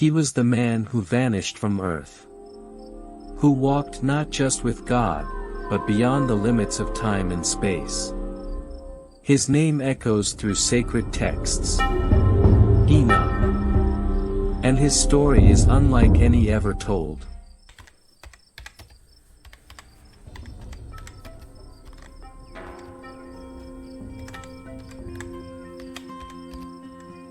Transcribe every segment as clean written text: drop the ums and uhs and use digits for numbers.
He was the man who vanished from earth, who walked not just with God, but beyond the limits of time and space. His name echoes through sacred texts, Enoch, and his story is unlike any ever told.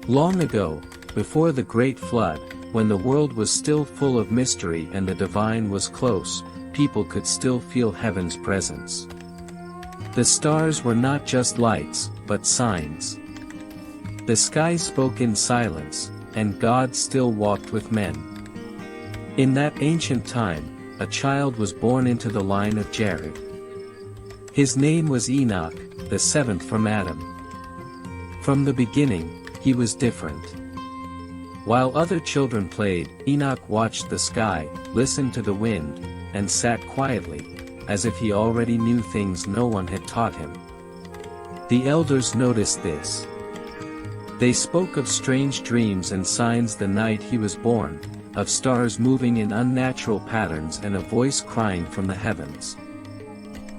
Long ago, before the Great Flood, when the world was still full of mystery and the divine was close, people could still feel heaven's presence. The stars were not just lights, but signs. The sky spoke in silence, and God still walked with men. In that ancient time, a child was born into the line of Jared. His name was Enoch, the seventh from Adam. From the beginning, he was different. While other children played, Enoch watched the sky, listened to the wind, and sat quietly, as if he already knew things no one had taught him. The elders noticed this. They spoke of strange dreams and signs the night he was born, of stars moving in unnatural patterns and a voice crying from the heavens.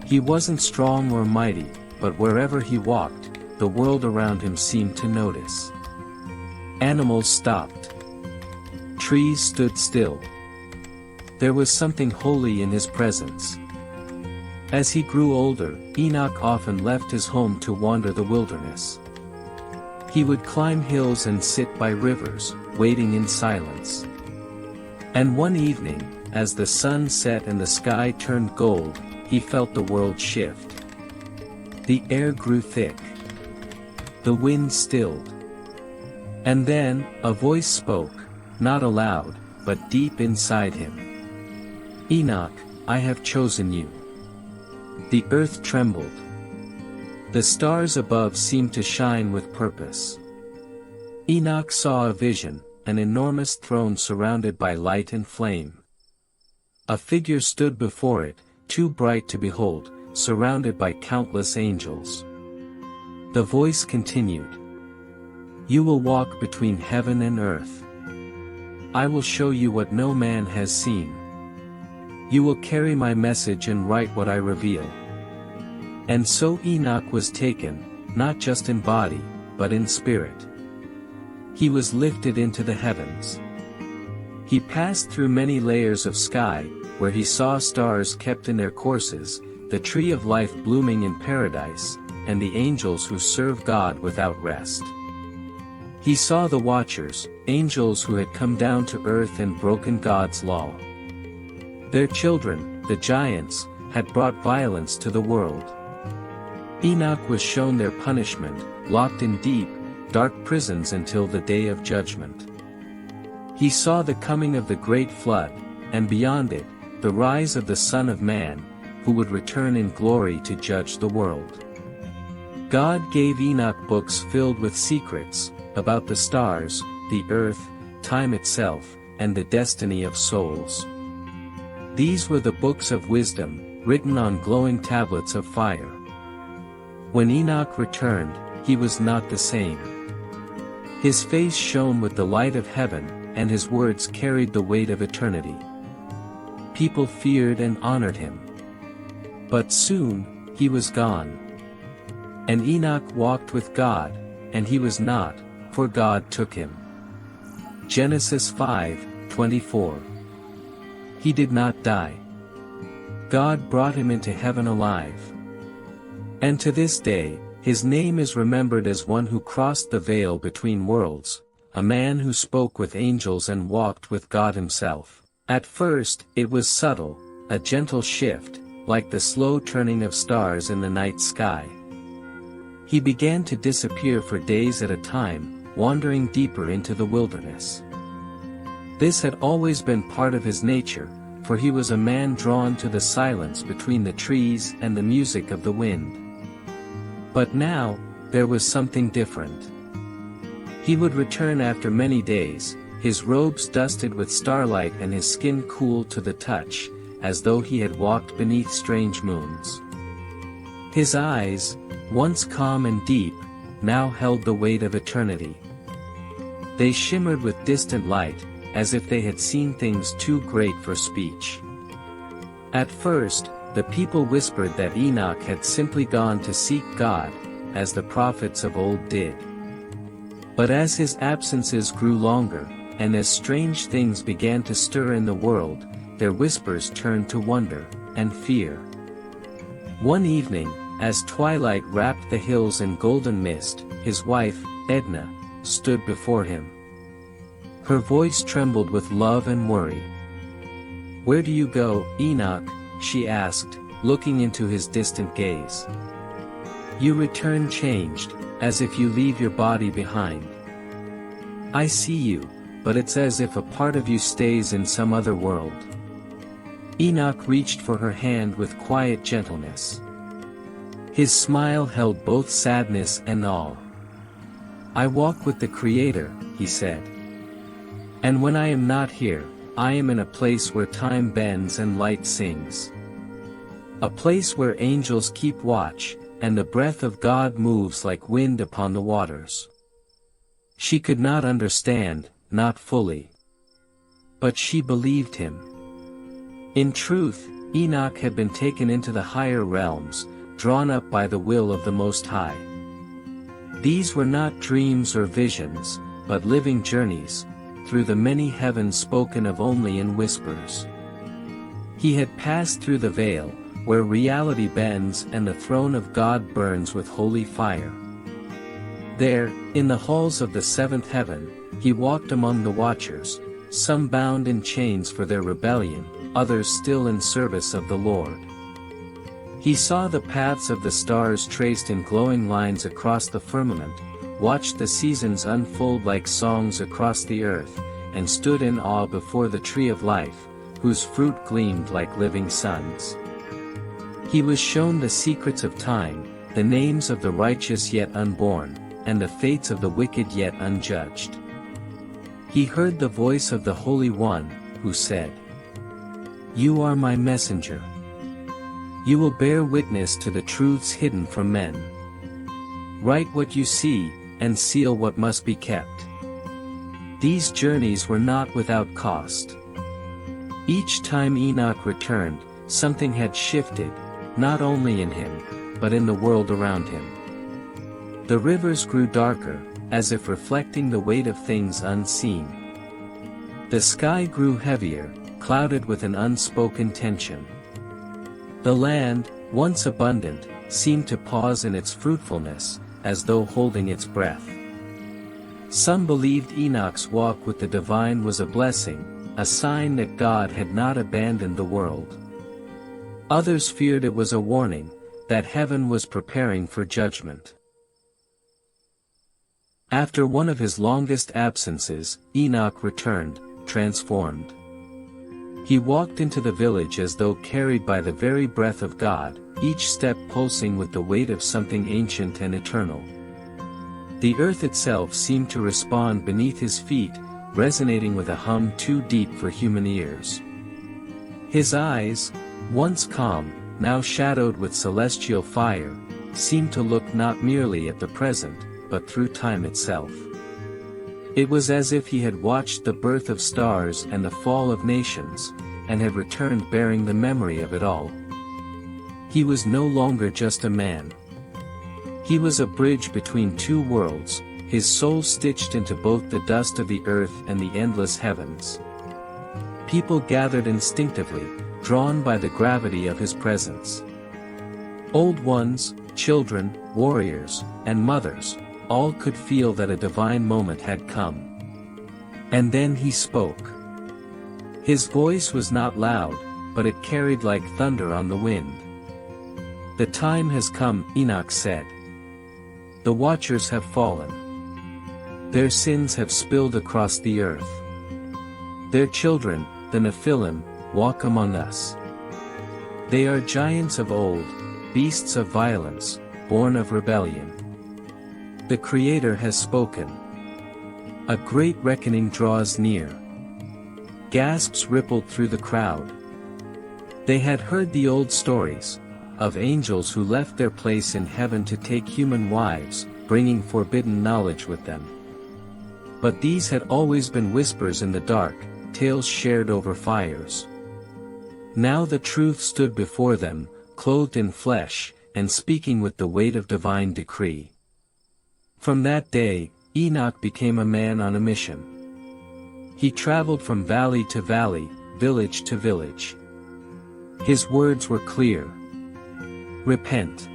He wasn't strong or mighty, but wherever he walked, the world around him seemed to notice. Animals stopped. Trees stood still. There was something holy in his presence. As he grew older, Enoch often left his home to wander the wilderness. He would climb hills and sit by rivers, waiting in silence. And one evening, as the sun set and the sky turned gold, he felt the world shift. The air grew thick. The wind stilled. And then, a voice spoke, not aloud, but deep inside him. Enoch, I have chosen you. The earth trembled. The stars above seemed to shine with purpose. Enoch saw a vision, an enormous throne surrounded by light and flame. A figure stood before it, too bright to behold, surrounded by countless angels. The voice continued. You will walk between heaven and earth. I will show you what no man has seen. You will carry my message and write what I reveal. And so Enoch was taken, not just in body, but in spirit. He was lifted into the heavens. He passed through many layers of sky, where he saw stars kept in their courses, the tree of life blooming in paradise, and the angels who serve God without rest. He saw the Watchers, angels who had come down to earth and broken God's law. Their children, the giants, had brought violence to the world. Enoch was shown their punishment, locked in deep, dark prisons until the day of judgment. He saw the coming of the great flood, and beyond it, the rise of the Son of Man, who would return in glory to judge the world. God gave Enoch books filled with secrets, about the stars, the earth, time itself, and the destiny of souls. These were the books of wisdom, written on glowing tablets of fire. When Enoch returned, he was not the same. His face shone with the light of heaven, and his words carried the weight of eternity. People feared and honored him. But soon, he was gone. And Enoch walked with God, and he was not, for God took him. Genesis 5:24. He did not die. God brought him into heaven alive. And to this day, his name is remembered as one who crossed the veil between worlds, a man who spoke with angels and walked with God himself. At first, it was subtle, a gentle shift, like the slow turning of stars in the night sky. He began to disappear for days at a time, wandering deeper into the wilderness. This had always been part of his nature, for he was a man drawn to the silence between the trees and the music of the wind. But now, there was something different. He would return after many days, his robes dusted with starlight and his skin cool to the touch, as though he had walked beneath strange moons. His eyes, once calm and deep, now held the weight of eternity. They shimmered with distant light, as if they had seen things too great for speech. At first, the people whispered that Enoch had simply gone to seek God, as the prophets of old did. But as his absences grew longer, and as strange things began to stir in the world, their whispers turned to wonder and fear. One evening, as twilight wrapped the hills in golden mist, his wife, Edna, stood before him. Her voice trembled with love and worry. "Where do you go, Enoch?" she asked, looking into his distant gaze. "You return changed, as if you leave your body behind. I see you, but it's as if a part of you stays in some other world." Enoch reached for her hand with quiet gentleness. His smile held both sadness and awe. "I walk with the Creator," he said. "And when I am not here, I am in a place where time bends and light sings. A place where angels keep watch, and the breath of God moves like wind upon the waters." She could not understand, not fully. But she believed him. In truth, Enoch had been taken into the higher realms, drawn up by the will of the Most High. These were not dreams or visions, but living journeys, through the many heavens spoken of only in whispers. He had passed through the veil, where reality bends and the throne of God burns with holy fire. There, in the halls of the seventh heaven, he walked among the watchers, some bound in chains for their rebellion, others still in service of the Lord. He saw the paths of the stars traced in glowing lines across the firmament, watched the seasons unfold like songs across the earth, and stood in awe before the tree of life, whose fruit gleamed like living suns. He was shown the secrets of time, the names of the righteous yet unborn, and the fates of the wicked yet unjudged. He heard the voice of the Holy One, who said, "You are my messenger. You will bear witness to the truths hidden from men. Write what you see, and seal what must be kept." These journeys were not without cost. Each time Enoch returned, something had shifted, not only in him, but in the world around him. The rivers grew darker, as if reflecting the weight of things unseen. The sky grew heavier, clouded with an unspoken tension. The land, once abundant, seemed to pause in its fruitfulness, as though holding its breath. Some believed Enoch's walk with the divine was a blessing, a sign that God had not abandoned the world. Others feared it was a warning, that heaven was preparing for judgment. After one of his longest absences, Enoch returned, transformed. He walked into the village as though carried by the very breath of God, each step pulsing with the weight of something ancient and eternal. The earth itself seemed to respond beneath his feet, resonating with a hum too deep for human ears. His eyes, once calm, now shadowed with celestial fire, seemed to look not merely at the present, but through time itself. It was as if he had watched the birth of stars and the fall of nations, and had returned bearing the memory of it all. He was no longer just a man. He was a bridge between two worlds, his soul stitched into both the dust of the earth and the endless heavens. People gathered instinctively, drawn by the gravity of his presence. Old ones, children, warriors, and mothers, all could feel that a divine moment had come. And then he spoke. His voice was not loud, but it carried like thunder on the wind. "The time has come," Enoch said. "The watchers have fallen. Their sins have spilled across the earth. Their children, the Nephilim, walk among us. They are giants of old, beasts of violence, born of rebellion. The Creator has spoken. A great reckoning draws near." Gasps rippled through the crowd. They had heard the old stories, of angels who left their place in heaven to take human wives, bringing forbidden knowledge with them. But these had always been whispers in the dark, tales shared over fires. Now the truth stood before them, clothed in flesh, and speaking with the weight of divine decree. From that day, Enoch became a man on a mission. He traveled from valley to valley, village to village. His words were clear. Repent.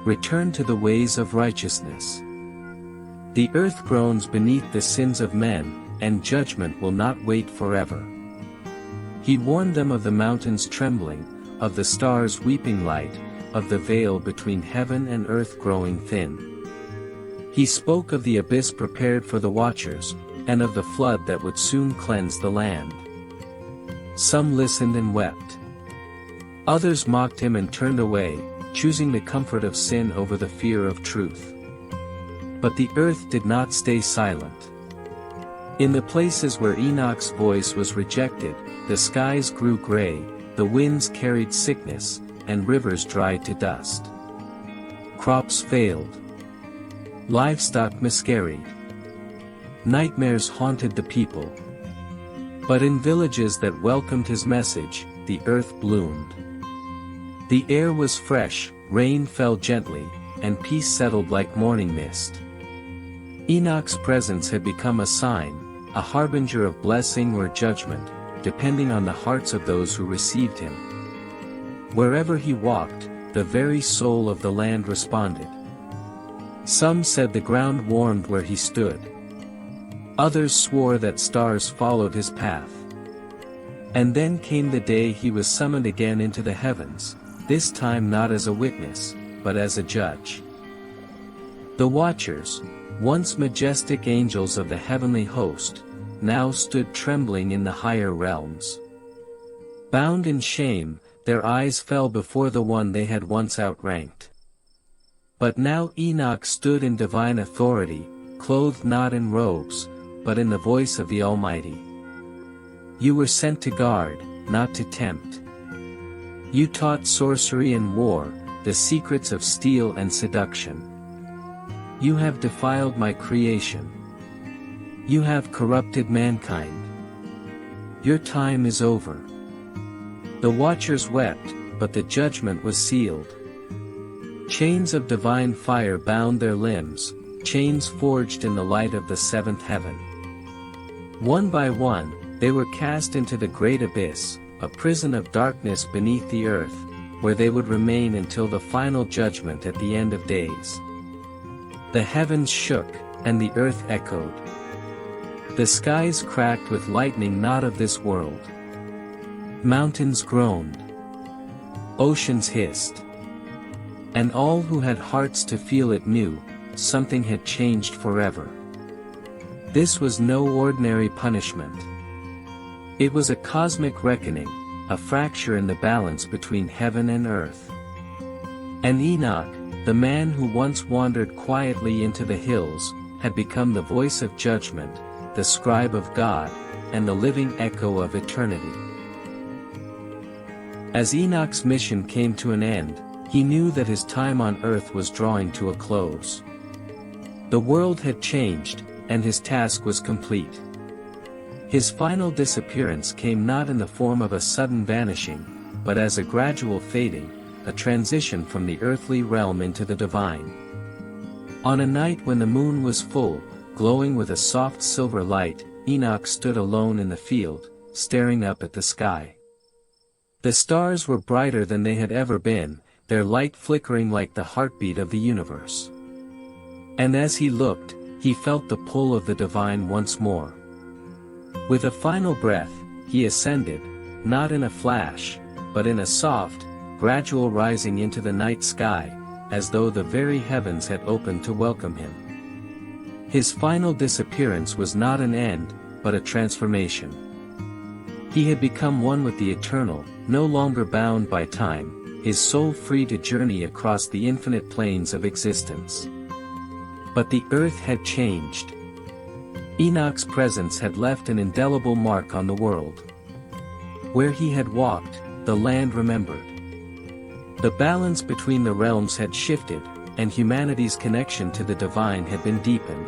Return to the ways of righteousness. The earth groans beneath the sins of men, and judgment will not wait forever. He warned them of the mountains trembling, of the stars weeping light, of the veil between heaven and earth growing thin. He spoke of the abyss prepared for the watchers, and of the flood that would soon cleanse the land. Some listened and wept. Others mocked him and turned away, choosing the comfort of sin over the fear of truth. But the earth did not stay silent. In the places where Enoch's voice was rejected, the skies grew gray, the winds carried sickness, and rivers dried to dust. Crops failed. Livestock miscarried. Nightmares haunted the people. But in villages that welcomed his message, the earth bloomed. The air was fresh, rain fell gently, and peace settled like morning mist. Enoch's presence had become a sign, a harbinger of blessing or judgment, depending on the hearts of those who received him. Wherever he walked, the very soul of the land responded. Some said the ground warmed where he stood. Others swore that stars followed his path. And then came the day he was summoned again into the heavens, this time not as a witness, but as a judge. The watchers, once majestic angels of the heavenly host, now stood trembling in the higher realms. Bound in shame, their eyes fell before the one they had once outranked. But now Enoch stood in divine authority, clothed not in robes, but in the voice of the Almighty. You were sent to guard, not to tempt. You taught sorcery and war, the secrets of steel and seduction. You have defiled my creation. You have corrupted mankind. Your time is over. The watchers wept, but the judgment was sealed. Chains of divine fire bound their limbs, chains forged in the light of the seventh heaven. One by one, they were cast into the great abyss, a prison of darkness beneath the earth, where they would remain until the final judgment at the end of days. The heavens shook, and the earth echoed. The skies cracked with lightning not of this world. Mountains groaned. Oceans hissed. And all who had hearts to feel it knew, something had changed forever. This was no ordinary punishment. It was a cosmic reckoning, a fracture in the balance between heaven and earth. And Enoch, the man who once wandered quietly into the hills, had become the voice of judgment, the scribe of God, and the living echo of eternity. As Enoch's mission came to an end, he knew that his time on earth was drawing to a close. The world had changed, and his task was complete. His final disappearance came not in the form of a sudden vanishing, but as a gradual fading, a transition from the earthly realm into the divine. On a night when the moon was full, glowing with a soft silver light, Enoch stood alone in the field, staring up at the sky. The stars were brighter than they had ever been, their light flickering like the heartbeat of the universe. And as he looked, he felt the pull of the divine once more. With a final breath, he ascended, not in a flash, but in a soft, gradual rising into the night sky, as though the very heavens had opened to welcome him. His final disappearance was not an end, but a transformation. He had become one with the eternal, no longer bound by time, his soul free to journey across the infinite planes of existence. But the earth had changed. Enoch's presence had left an indelible mark on the world. Where he had walked, the land remembered. The balance between the realms had shifted, and humanity's connection to the divine had been deepened.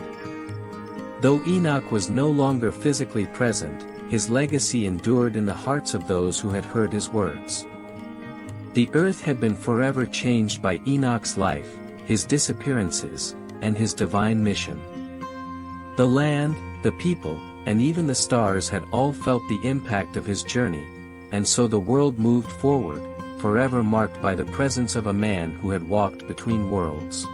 Though Enoch was no longer physically present, his legacy endured in the hearts of those who had heard his words. The earth had been forever changed by Enoch's life, his disappearances, and his divine mission. The land, the people, and even the stars had all felt the impact of his journey, and so the world moved forward, forever marked by the presence of a man who had walked between worlds.